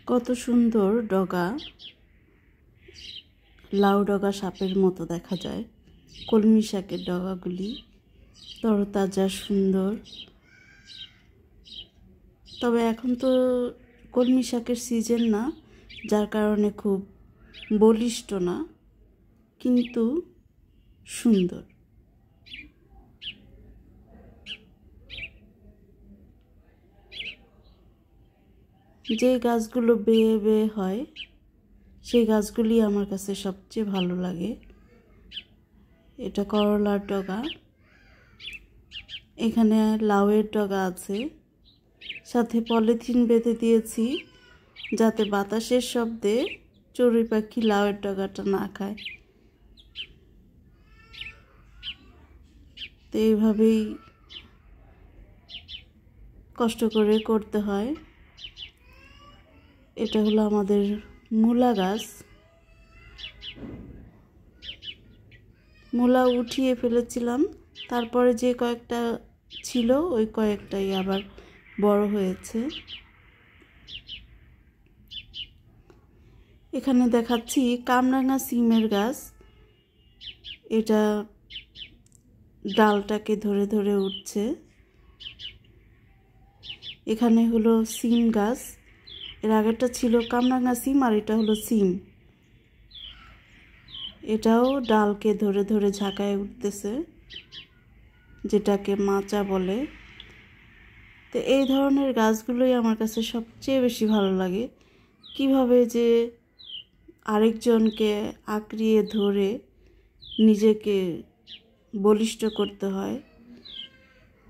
কত সুন্দর ডগা, লাউ ডগা সাপের মতো দেখা যায়। কলমি শাকের ডগাগুলি তরতাজা সুন্দর। তবে এখন তো কলমি শাকের সিজন না, যার কারণে খুব বলিষ্ঠ না, কিন্তু সুন্দর। যে গাছগুলো বেয়ে বেয়ে হয় সেই গাছগুলি আমার কাছে সবচেয়ে ভালো লাগে। এটা করলার ডগা, এখানে লাউয়ের ডগা আছে, সাথে পলিথিন বেঁধে দিয়েছি যাতে বাতাসের শব্দে চড়ুই পাখি লাউয়ের ডগাটা না খায়। তো এইভাবেই কষ্ট করে করতে হয়। এটা হলো আমাদের মূলা গাছ। মূলা উঠিয়ে ফেলেছিলাম, তারপরে যে কয়েকটা ছিল ওই কয়েকটাই আবার বড় হয়েছে। এখানে দেখাচ্ছি কামরাঙা সিমের গাছ। এটা ডালটাকে ধরে ধরে উঠছে। এখানে হলো সিম গাছ, এর আগেরটা ছিল কামরাঙা সিম আর এটা হলো সিম। এটাও ডালকে ধরে ধরে ঝাঁকায় উঠতেছে, যেটাকে মাচা বলে। তো এই ধরনের গাছগুলোই আমার কাছে সবচেয়ে বেশি ভালো লাগে। কিভাবে যে আরেকজনকে আঁকড়িয়ে ধরে নিজেকে বলিষ্ঠ করতে হয়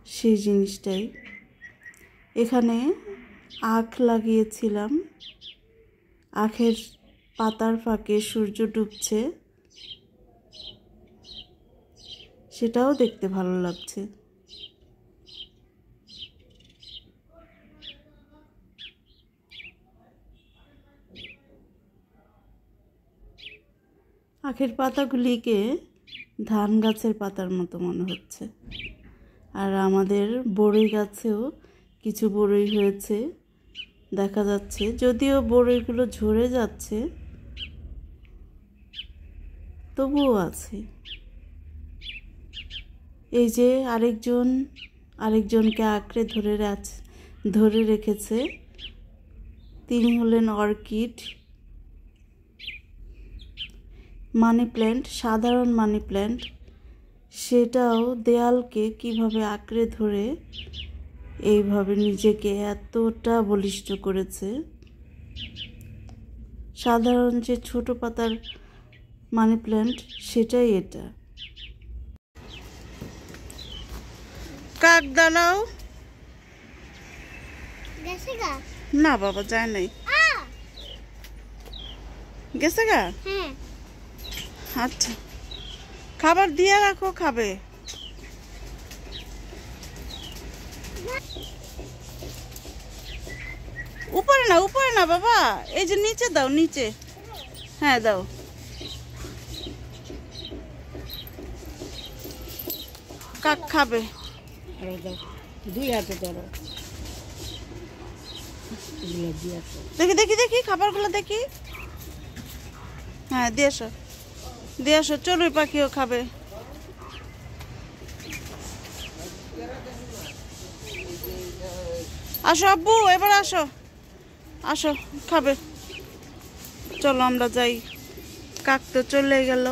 সেই জিনিসটাই। এখানে আখ লাগিয়েছিলাম, আখের পাতার ফাঁকে সূর্য ডুবছে, সেটাও দেখতে ভালো লাগছে। আখের পাতাগুলিকে ধান গাছের পাতার মতো মনে হচ্ছে। আর আমাদের বড়ই গাছেও কিছু বড়ই হয়েছে দেখা যাচ্ছে, যদিও বড়ইগুলো ঝরে যাচ্ছে, তবুও আছে। এই যে আরেকজনকে আঁকড়ে ধরে রেখেছে, তিনি হলেন অর্কিড। মানি প্ল্যান্ট, সাধারণ মানি প্ল্যান্ট, সেটাও দেয়ালকে কিভাবে আঁকড়ে ধরে এইভাবে নিজেকে এতটা বলিষ্ঠ করেছে। সাধারণ যে ছোট পাতার মানি প্ল্যান্ট সেটাই এটা। কাক দাঁড়াও। না বাবা যায় নাই। গেছে গা? আচ্ছা, খাবার দিয়ে রাখো, খাবে। উপরে না বাবা, এই যে নিচে দাও, নিচে। হ্যাঁ দাও। কাক খাবে। দুই হাতে ধরো। দেখি দেখি দেখি খাবারগুলো দেখি। হ্যাঁ দিয়ে আসো, চড়ুই পাখিও খাবে। আসো আব্বু, এবার আসো খাবে। চলো আমরা যাই, কাক তো চলে গেল।